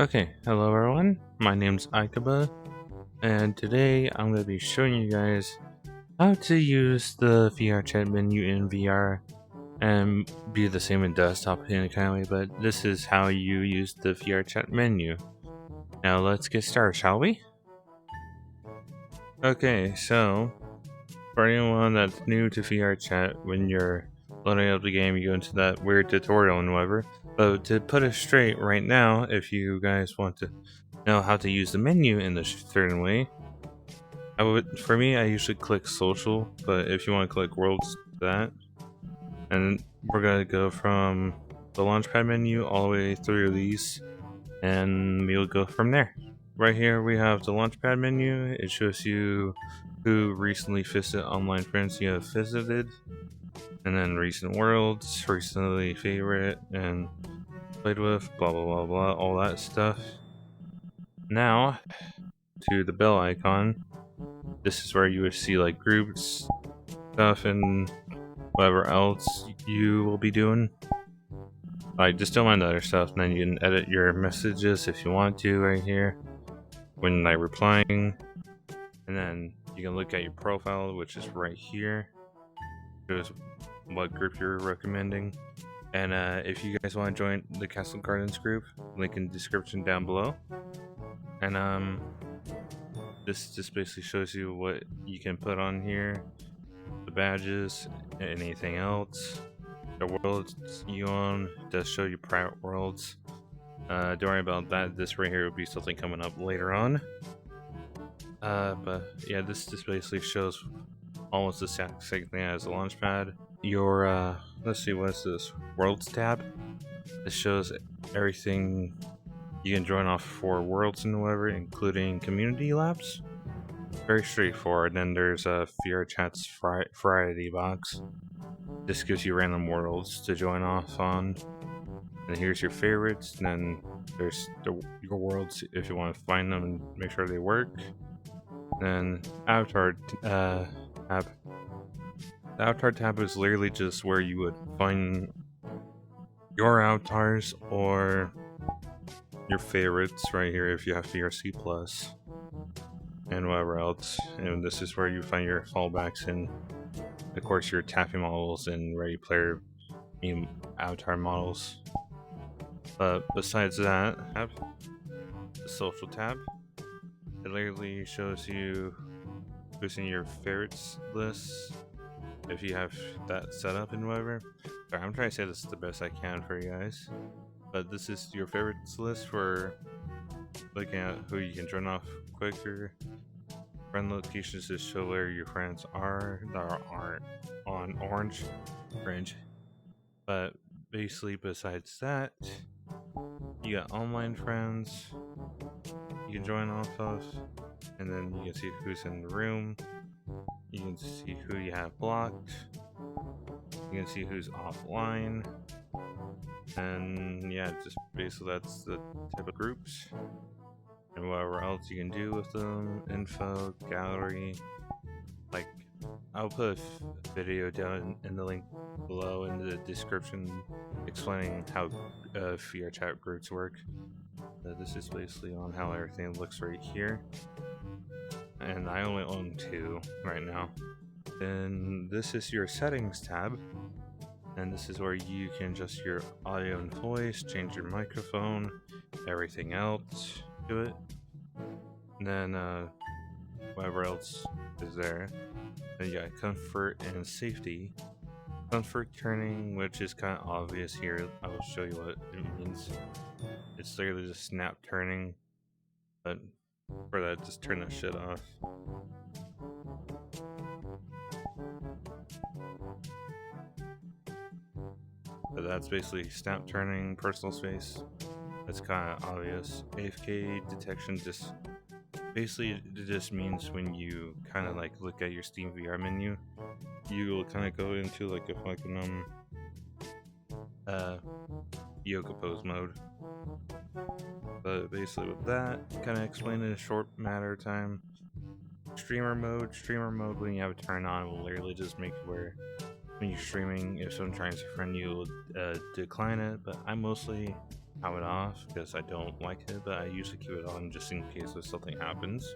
Okay, hello everyone. My name's Ikeba, and today I'm going to be showing you guys how to use the VRChat menu in VR and be the same in desktop in a kind of way, but this is how you use the VRChat menu. Now let's get started, shall we? Okay, so for anyone that's new to VRChat, when you're loading up the game, you go into that weird tutorial and whatever. But to put it straight right now, if you guys want to know how to use the menu in a certain way, for me, I usually click social, but if you want to click worlds, that, and we're gonna go from the launchpad menu all the way through these, and we'll go from there. Right here, we have the launchpad menu. It shows you who recently visited online friends you have visited, and then recent worlds, recently favorite, and played with, blah blah blah blah, all that stuff. Now, to the bell icon. This is where you would see like groups, stuff, and whatever else you will be doing. Like, just don't mind the other stuff, and then you can edit your messages if you want to right here when like replying. And then you can look at your profile, which is right here. Shows what group you're recommending. And if you guys want to join the Castle Gardens group, link in the description down below. And this just basically shows you what you can put on here, the badges, anything else. The worlds you own does show you private worlds. Don't worry about that. This right here will be something coming up later on. But yeah, this just basically shows almost the same thing as the launchpad. Your let's see, what's this? Worlds tab. This shows everything you can join off for worlds and whatever, including community labs. Very straightforward. Then there's a VRChat's variety box. This gives you random worlds to join off on. And here's your favorites. And then there's your worlds if you want to find them and make sure they work. And avatar tab. The avatar tab is literally just where you would find your avatars or your favorites right here if you have VRC Plus and whatever else. And this is where you find your fallbacks and of course your tapping models and Ready Player avatar models. But besides that, I have the social tab. It literally shows you who's in your favorites list if you have that set up and whatever. Sorry, I'm trying to say this the best I can for you guys. But this is your favorites list for looking at who you can turn off quicker. Friend locations to show where your friends are that aren't on orange. Cringe. But basically, besides that, you got online friends you can join off of, and then you can see who's in the room. You can see who you have blocked. You can see who's offline. And yeah, just basically that's the type of groups. And whatever else you can do with them, info, gallery. Like, I'll put a video down in the link below in the description explaining how VRChat groups work. This is basically on how everything looks right here. And I only own 2 right now. Then this is your settings tab. And this is where you can adjust your audio and voice, change your microphone, everything else to it. And then whatever else is there. Then you got comfort and safety. Comfort turning, which is kind of obvious here. I will show you what it means. It's literally just snap turning. But for that, just turn that shit off. But that's basically snap turning, personal space. That's kind of obvious. AFK detection just basically it just means when you kind of like look at your Steam VR menu, you will kind of go into like a fucking yoga pose mode. But basically with that, kind of explain in a short matter of time. Streamer mode when you have it turned on will literally just make it where when you're streaming, if someone tries to friend you, will decline it. But I mostly power it off because I don't like it, but I usually keep it on just in case if something happens.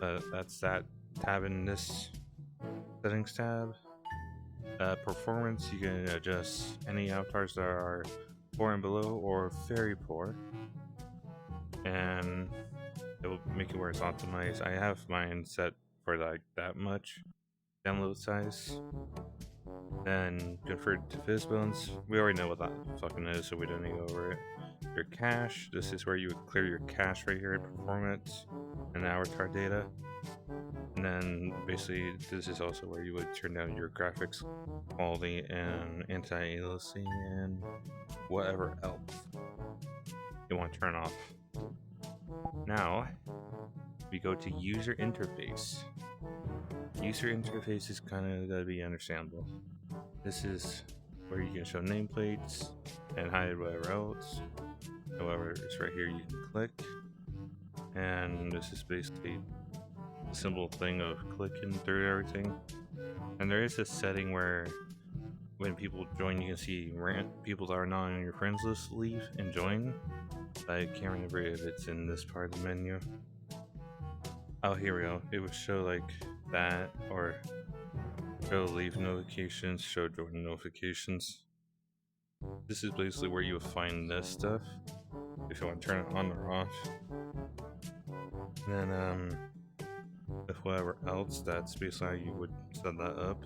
That's that tab in this settings tab. Performance, you can adjust any avatars that are poor and below or very poor, and it will make it where it's optimized. I have mine set for like that much download size. Then convert to fizzbones. We already know what that fucking is, so we don't need to go over it. Your cache. This is where you would clear your cache right here in performance and avatar data. And then basically this is also where you would turn down your graphics quality and anti-aliasing and whatever else you want to turn off. Now we go to user interface. User interface is kind of gotta be understandable. This is where you can show nameplates and hide whatever else. However, it's right here you can click, and this is basically a simple thing of clicking through everything. And there is a setting where when people join, you can see people that are not on your friends list leave and join. I can't remember if it's in this part of the menu. Oh, here we go. It would show like that, or show leave notifications, show join notifications. This is basically where you would find this stuff if you want to turn it on or off. And then if whatever else, that's basically how you would set that up.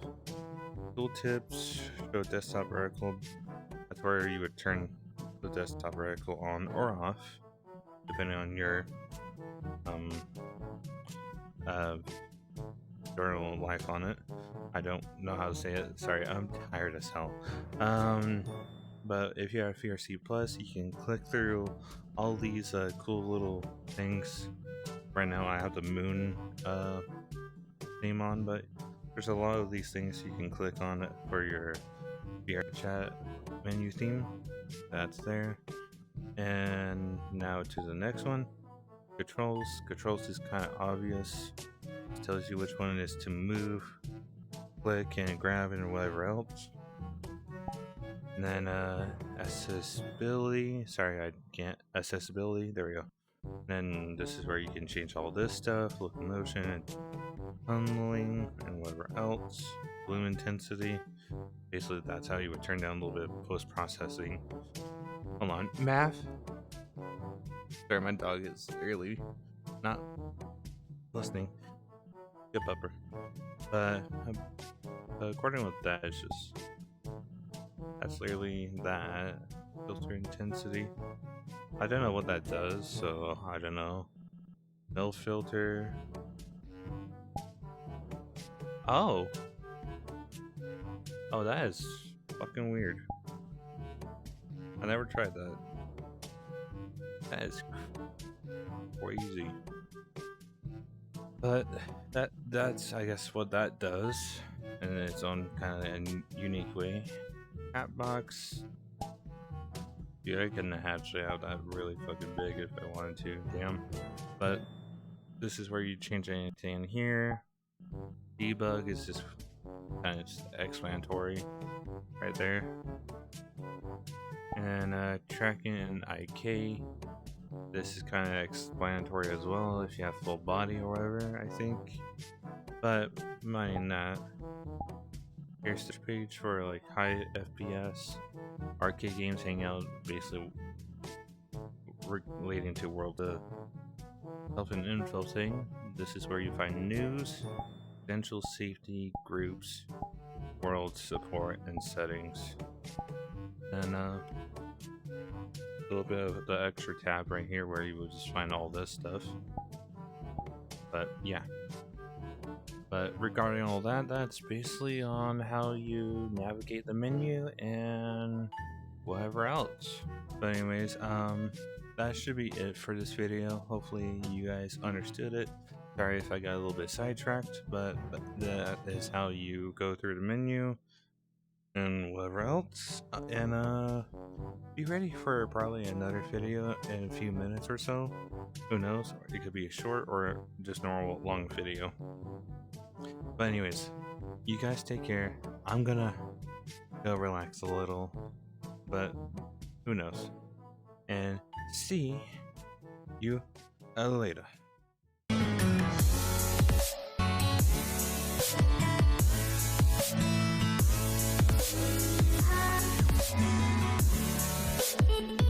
Tooltips, show desktop reticle. That's where you would turn the desktop reticle on or off, depending on your journal life on it. I don't know how to say it. Sorry, I'm tired as hell. But if you have VRC Plus, you can click through all these cool little things. Right now, I have the moon theme on, but there's a lot of these things you can click on it for your VRChat menu theme. That's there. And now to the next one. Controls. Controls is kind of obvious. It tells you which one is to move, click, and grab, and whatever else. And then accessibility. Sorry, I can't. Accessibility. There we go. And then this is where you can change all this stuff. Locomotion, and tunneling, and whatever else. Bloom intensity. Basically, that's how you would turn down a little bit of post-processing. Hold on. Math. Sorry, my dog is really not listening. Good pupper. But according with that, it's just that's literally that. Filter intensity. I don't know what that does, so I don't know. No filter. Oh, that is fucking weird. I never tried that. That is crazy. But that's I guess what that does in its own kind of unique way. Chat box. Dude, I couldn't actually have that really fucking big if I wanted to. Damn. But this is where you change anything here. Debug is just kind of just explanatory right there. And tracking in IK. This is kind of explanatory as well if you have full body or whatever, I think. But mind that. Here's the page for like high FPS arcade games hang out, basically relating to World of Health and Info thing. This is where you find news, potential safety groups, world support, and settings. And a little bit of the extra tab right here where you will just find all this stuff. But yeah. But regarding all that, that's basically on how you navigate the menu and whatever else. But anyways, that should be it for this video. Hopefully you guys understood it. Sorry if I got a little bit sidetracked, but that is how you go through the menu and whatever else. And be ready for probably another video in a few minutes or so. Who knows? It could be a short or just normal long video. But anyways, you guys take care. I'm gonna go relax a little, but who knows? and see you later.